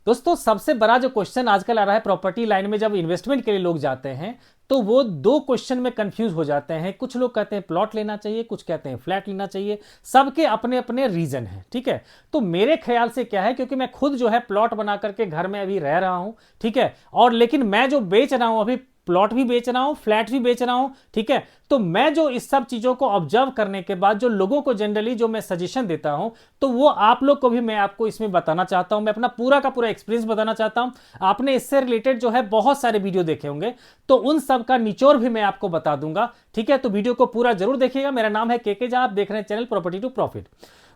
दोस्तों सबसे बड़ा जो क्वेश्चन आजकल आ रहा है प्रॉपर्टी लाइन में, जब इन्वेस्टमेंट के लिए लोग जाते हैं तो वो दो क्वेश्चन में कंफ्यूज हो जाते हैं। कुछ लोग कहते हैं प्लॉट लेना चाहिए, कुछ कहते हैं फ्लैट लेना चाहिए। सबके अपने अपने रीजन हैं, ठीक है। तो मेरे ख्याल से क्या है, क्योंकि मैं खुद जो है प्लॉट बना करके घर में अभी रह रहा हूं, ठीक है, और लेकिन मैं जो बेच रहा हूं अभी, प्लॉट भी बेच रहा हूं, फ्लैट भी बेच रहा हूं, ठीक है। तो मैं जो इस सब चीजों को ऑब्जर्व करने के बाद जो लोगों को जनरली जो मैं सजेशन देता हूं, तो वो आप लोग को भी मैं आपको इसमें बताना चाहता हूं। मैं अपना पूरा का पूरा एक्सपीरियंस बताना चाहता हूं। आपने इससे रिलेटेड जो है बहुत सारे वीडियो देखे होंगे, तो उन सब का निचोड़ भी मैं आपको बता दूंगा, ठीक है। तो वीडियो को पूरा जरूर देखिएगा। मेरा नाम है के झा, आप देख रहे हैं चैनल प्रॉपर्टी टू प्रॉफिट।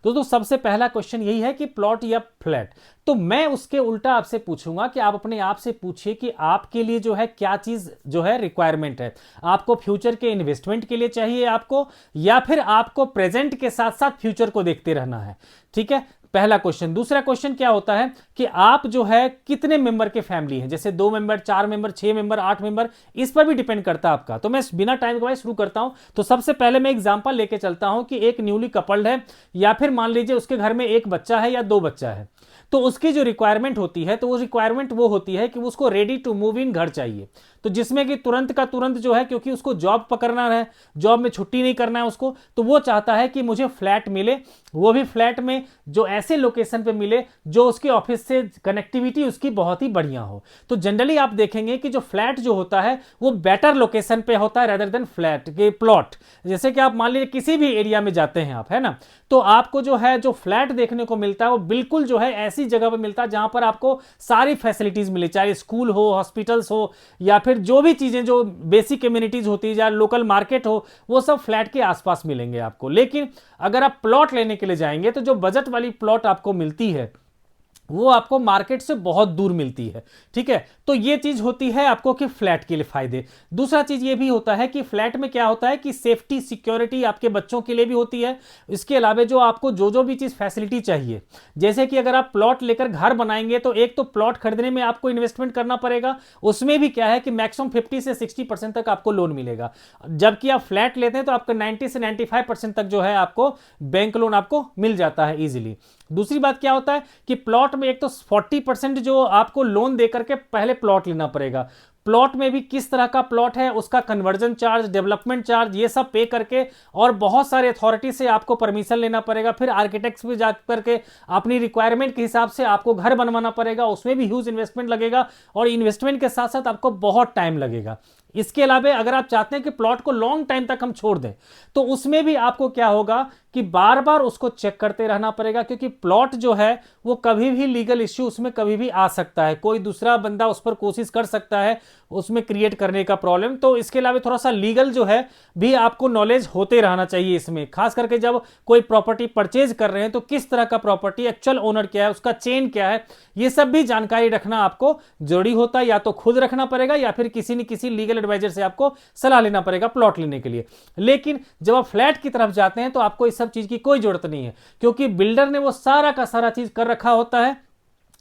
दोस्तों सबसे पहला क्वेश्चन यही है कि प्लॉट या फ्लैट। तो मैं उसके उल्टा आपसे पूछूंगा कि आप अपने आप से पूछिए कि आपके लिए जो है क्या चीज जो है रिक्वायरमेंट है। आपको फ्यूचर के इन्वेस्टमेंट के लिए चाहिए आपको, या फिर आपको प्रेजेंट के साथ साथ फ्यूचर को देखते रहना है, ठीक है। पहला क्वेश्चन। दूसरा क्वेश्चन क्या होता है कि आप जो है कितने मेंबर के फैमिली हैं, जैसे 2 मेंबर, 4 मेंबर, 6 मेंबर, 8 मेंबर, इस पर भी डिपेंड करता है आपका। तो मैं बिना टाइम गवाए शुरू करता हूं। तो सबसे पहले मैं एग्जांपल लेके चलता हूं कि एक न्यूली कपल्ड है, या फिर मान लीजिए उसके घर में एक बच्चा है या 2 बच्चा है। तो उसकी जो रिक्वायरमेंट होती है, तो वो रिक्वायरमेंट वो होती है कि उसको रेडी टू मूव इन घर चाहिए। तो जिसमें कि तुरंत का तुरंत जो है, क्योंकि उसको जॉब पकड़ना है, जॉब में छुट्टी नहीं करना है उसको, तो वो चाहता है कि मुझे फ्लैट मिले, वो भी फ्लैट में जो ऐसे लोकेशन पे मिले जो उसके ऑफिस से कनेक्टिविटी उसकी बहुत ही बढ़िया हो। तो जनरली आप देखेंगे कि जो फ्लैट जो होता है वो बेटर लोकेशन पे होता है रेदर देन फ्लैट के प्लॉट। जैसे कि आप मान लीजिए किसी भी एरिया में जाते हैं आप, है ना, तो आपको जो है जो फ्लैट देखने को मिलता है वो बिल्कुल जो है ऐसी जगह पर मिलता है जहां पर आपको सारी फैसिलिटीज मिले, चाहे स्कूल हो, हॉस्पिटल्स हो, या फिर जो भी चीजें जो बेसिक कम्युनिटीज होती है, या लोकल मार्केट हो, वो सब फ्लैट के आसपास मिलेंगे आपको। लेकिन अगर आप प्लॉट लेने के लिए जाएंगे तो जो बजट वाली प्लॉट आपको मिलती है वो आपको मार्केट से बहुत दूर मिलती है, ठीक है। तो ये चीज होती है आपको कि फ्लैट के लिए फायदे। दूसरा चीज ये भी होता है कि फ्लैट में क्या होता है कि सेफ्टी सिक्योरिटी आपके बच्चों के लिए भी होती है। इसके अलावा जो आपको जो भी चीज फैसिलिटी चाहिए, जैसे कि अगर आप प्लॉट लेकर घर बनाएंगे तो एक तो प्लॉट खरीदने में आपको इन्वेस्टमेंट करना पड़ेगा, उसमें भी क्या है कि मैक्सिमम 50 से 60% तक आपको लोन मिलेगा। जबकि आप फ्लैट लेते हैं तो आपका 90 से 95% तक जो है आपको बैंक लोन आपको मिल जाता है इजीली। दूसरी बात क्या होता है कि प्लॉट में एक तो 40% जो आपको लोन देकर के पहले प्लॉट लेना पड़ेगा। प्लॉट में भी किस तरह का प्लॉट है, उसका कन्वर्जन चार्ज, डेवलपमेंट चार्ज, ये सब पे करके, और बहुत सारे अथॉरिटी से आपको परमिशन लेना पड़ेगा। फिर आर्किटेक्ट्स भी जा करके अपनी रिक्वायरमेंट के हिसाब से आपको घर बनवाना पड़ेगा, उसमें भी ह्यूज इन्वेस्टमेंट लगेगा, और इन्वेस्टमेंट के साथ साथ आपको बहुत टाइम लगेगा। इसके अलावा अगर आप चाहते हैं कि प्लॉट को लॉन्ग टाइम तक हम छोड़ दें, तो उसमें भी आपको क्या होगा कि बार बार उसको चेक करते रहना पड़ेगा, क्योंकि प्लॉट जो है वो कभी भी लीगल इश्यू उसमें कभी भी आ सकता है, कोई दूसरा बंदा उस पर कोशिश कर सकता है उसमें क्रिएट करने का प्रॉब्लम। तो इसके अलावा थोड़ा सा लीगल जो है भी आपको नॉलेज होते रहना चाहिए इसमें, खास करके जब कोई प्रॉपर्टी परचेज कर रहे हैं तो किस तरह का प्रॉपर्टी, एक्चुअल ओनर क्या है, उसका चेन क्या है, ये सब भी जानकारी रखना आपको जरूरी होता है। या तो खुद रखना पड़ेगा या फिर किसी न किसी लीगल एडवाइजर से आपको सलाह लेना पड़ेगा प्लॉट लेने के लिए। लेकिन जब आप फ्लैट की तरफ जाते हैं तो आपको इस सब चीज की कोई जरूरत नहीं है, क्योंकि बिल्डर ने वो सारा का सारा चीज कर रखा होता है।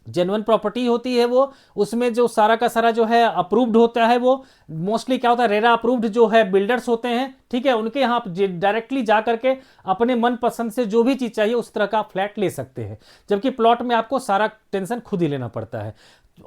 जेन्युइन प्रॉपर्टी होती है वो, उसमें जो सारा का सारा जो है अप्रूव्ड होता है। वो मोस्टली क्या होता है, रेरा अप्रूव्ड जो है बिल्डर्स होते हैं, ठीक है, उनके यहाँ डायरेक्टली जा करके अपने मन पसंद से जो भी चीज चाहिए उस तरह का फ्लैट ले सकते हैं। जबकि प्लॉट में आपको सारा टेंशन खुद ही लेना पड़ता है।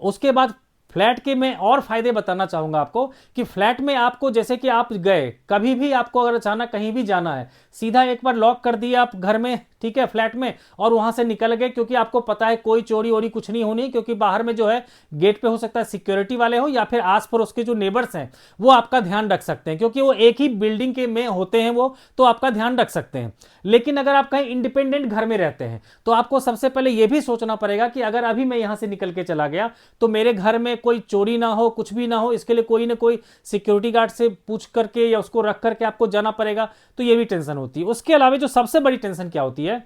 उसके बाद फ्लैट के मैं और फायदे बताना चाहूंगा आपको कि फ्लैट में आपको, जैसे कि आप गए कभी भी, आपको अगर अचानक कहीं भी जाना है, सीधा एक बार लॉक कर दिया आप घर में, ठीक है, फ्लैट में, और वहां से निकल गए, क्योंकि आपको पता है कोई चोरी वोरी कुछ नहीं होनी, क्योंकि बाहर में जो है गेट पे हो सकता है सिक्योरिटी वाले हो, या फिर आस पड़ोस के जो नेबर्स हैं वो आपका ध्यान रख सकते हैं, क्योंकि वो एक ही बिल्डिंग के में होते हैं वो, तो आपका ध्यान रख सकते हैं। लेकिन अगर आप कहीं इंडिपेंडेंट घर में रहते हैं तो आपको सबसे पहले यह भी सोचना पड़ेगा कि अगर अभी मैं यहां से निकल के चला गया तो मेरे घर में कोई चोरी ना हो, कुछ भी ना हो, इसके लिए कोई ना कोई सिक्योरिटी गार्ड से पूछ करके या उसको रख करके आपको जाना पड़ेगा। तो ये भी टेंशन होती है। उसके अलावा जो सबसे बड़ी टेंशन क्या होती है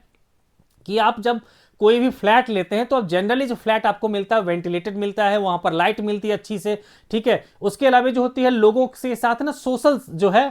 कि आप जब कोई भी फ्लैट लेते हैं तो अब जनरली जो फ्लैट आपको मिलता है वेंटिलेटेड मिलता है, वहां पर लाइट मिलती है अच्छी से, ठीक है। उसके अलावा जो होती है लोगों के साथ ना सोशल जो है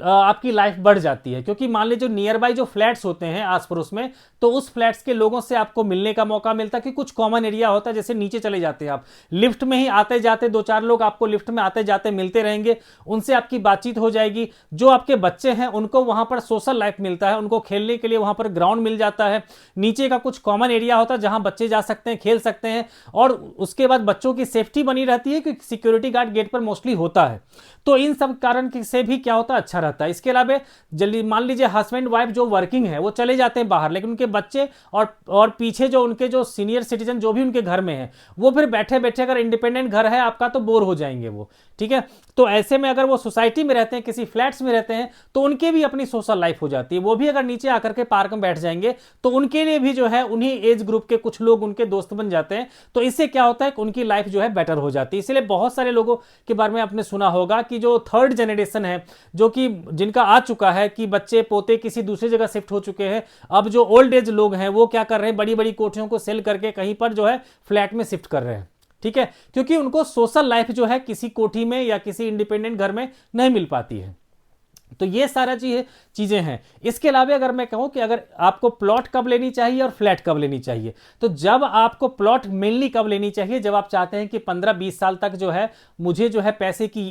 आपकी लाइफ बढ़ जाती है, क्योंकि मान लीजिए जो नियर बाई जो फ्लैट्स होते हैं आस पड़ोस में, तो उस फ्लैट्स के लोगों से आपको मिलने का मौका मिलता है, कि कुछ कॉमन एरिया होता है, जैसे नीचे चले जाते हैं आप, लिफ्ट में ही आते जाते 2-4 लोग आपको लिफ्ट में आते जाते मिलते रहेंगे, उनसे आपकी बातचीत हो जाएगी। जो आपके बच्चे हैं उनको वहां पर सोशल लाइफ मिलता है, उनको खेलने के लिए वहां पर ग्राउंड मिल जाता है, नीचे का कुछ कॉमन एरिया होता है जहां बच्चे जा सकते हैं, खेल सकते हैं, और उसके बाद बच्चों की सेफ्टी बनी रहती है क्योंकि सिक्योरिटी गार्ड गेट पर मोस्टली होता है। तो इन सब कारण से भी क्या होता है, अच्छा रहता है। इसके अलावा जल्दी मान लीजिए हस्बैंड वाइफ जो वर्किंग है वो चले जाते हैं बाहर, लेकिन उनके बच्चे और पीछे जो उनके जो सीनियर सिटीजन जो भी उनके घर में है वो फिर बैठे बैठे, अगर इंडिपेंडेंट घर है आपका तो बोर हो जाएंगे वो, ठीक है। तो ऐसे में अगर वो सोसाइटी में रहते हैं, किसी फ्लैट्स में रहते हैं, तो उनके भी अपनी सोशल लाइफ हो जाती है। वो भी अगर नीचे आकर के पार्क में बैठ जाएंगे तो उनके लिए भी जो है उन्हीं एज ग्रुप के कुछ लोग उनके दोस्त बन जाते हैं। तो इससे क्या होता है कि उनकी लाइफ जो है बेटर हो जाती है। इसलिए बहुत सारे लोगों के बारे में आपने सुना होगा कि जो थर्ड जनरेशन है, जो कि जिनका आ चुका है कि बच्चे पोते किसी दूसरी जगह शिफ्ट हो चुके हैं, अब जो ओल्ड एज लोग हैं वो क्या कर रहे हैं, बड़ी बड़ी कोठियों को सेल करके कहीं पर जो है फ्लैट में शिफ्ट कर रहे हैं, ठीक है, क्योंकि उनको सोशल लाइफ जो है किसी कोठी में या किसी इंडिपेंडेंट घर में नहीं मिल पाती है। तो ये सारा चीजें हैं। इसके अलावा अगर मैं कहूं कि अगर आपको प्लॉट कब लेनी चाहिए और फ्लैट कब लेनी चाहिए, तो जब आपको प्लॉट मेनली कब लेनी चाहिए, जब आप चाहते हैं कि 15-20 साल तक जो है मुझे जो है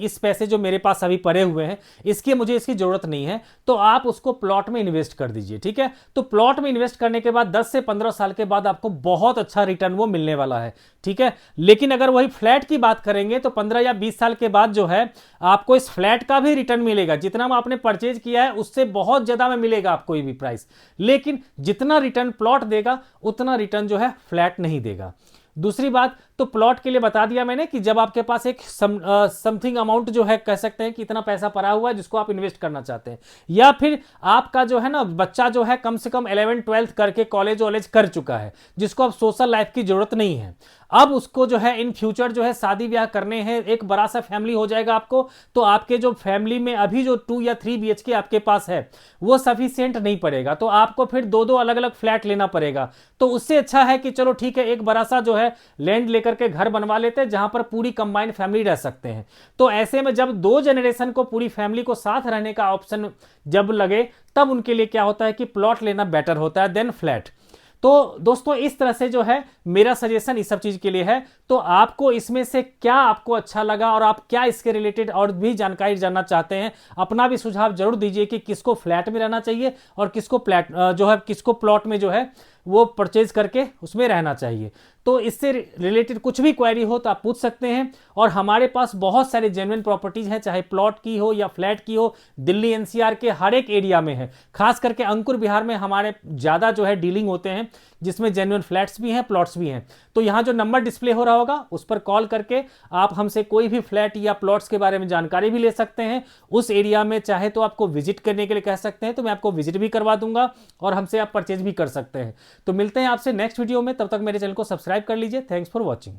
इस पैसे जो मेरे पास अभी पड़े हुए हैं मुझे इसकी जरूरत नहीं है, तो आप उसको प्लॉट में इन्वेस्ट कर दीजिए, ठीक है। तो प्लॉट में इन्वेस्ट करने के बाद 10 से 15 साल के बाद आपको बहुत अच्छा रिटर्न वो मिलने वाला है, ठीक है। लेकिन अगर वही फ्लैट की बात करेंगे तो 15 या 20 साल के बाद जो है आपको इस फ्लैट का भी रिटर्न मिलेगा, जितना आपने परचेज किया है उससे बहुत ज्यादा में मिलेगा आपको कोई भी प्राइस, लेकिन जितना रिटर्न प्लॉट देगा उतना रिटर्न जो है फ्लैट नहीं देगा। दूसरी बात, तो प्लॉट के लिए बता दिया मैंने कि जब आपके पास एक समथिंग अमाउंट जो है, कह सकते हैं कि इतना पैसा पड़ा हुआ है जिसको आप इन्वेस्ट करना चाहते हैं, या फिर आपका जो है ना बच्चा जो है कम से कम 11th-12th करके कॉलेज वॉलेज कर चुका है, जिसको अब सोशल लाइफ की जरूरत नहीं है, अब उसको जो है इन फ्यूचर जो है शादी ब्याह करने हैं, एक बड़ा सा फैमिली हो जाएगा आपको, तो आपके जो फैमिली में अभी जो 2 या 3 BHK आपके पास है वो सफिशिएंट नहीं पड़ेगा, तो आपको फिर 2-2 अलग अलग फ्लैट लेना पड़ेगा। तो उससे अच्छा है कि चलो ठीक है, एक बड़ा सा जो है लैंड लेकर के घर बनवा लेते हैं जहां पर पूरी कंबाइंड फैमिली रह सकते हैं। तो ऐसे में जब 2 जनरेशन को पूरी फैमिली को साथ रहने का ऑप्शन जब लगे, तब उनके लिए क्या होता है कि प्लॉट लेना बेटर होता है देन फ्लैट। तो दोस्तों इस तरह से जो है मेरा सजेशन इस सब चीज के लिए है। तो आपको इसमें से क्या आपको अच्छा लगा और आप क्या इसके रिलेटेड और भी जानकारी जानना चाहते हैं, अपना भी सुझाव जरूर दीजिए कि किसको फ्लैट में रहना चाहिए और किसको किसको प्लॉट में जो है वो परचेज करके उसमें रहना चाहिए। तो इससे रिलेटेड कुछ भी क्वेरी हो तो आप पूछ सकते हैं, और हमारे पास बहुत सारे जेन्युइन प्रॉपर्टीज हैं, चाहे प्लॉट की हो या फ्लैट की हो, दिल्ली NCR के हर एक एरिया में है। खास करके अंकुर विहार में हमारे ज्यादा जो है डीलिंग होते हैं, जिसमें जेन्युइन फ्लैट्स भी हैं, प्लॉट्स भी हैं। तो यहाँ जो नंबर डिस्प्ले हो रहा होगा उस पर कॉल करके आप हमसे कोई भी फ्लैट या प्लॉट्स के बारे में जानकारी भी ले सकते हैं। उस एरिया में चाहे तो आपको विजिट करने के लिए कह सकते हैं, तो मैं आपको विजिट भी करवा दूंगा और हमसे आप परचेज भी कर सकते हैं। तो मिलते हैं आपसे नेक्स्ट वीडियो में, तब तक मेरे चैनल को सब्सक्राइब कर लीजिए। Thanks for watching.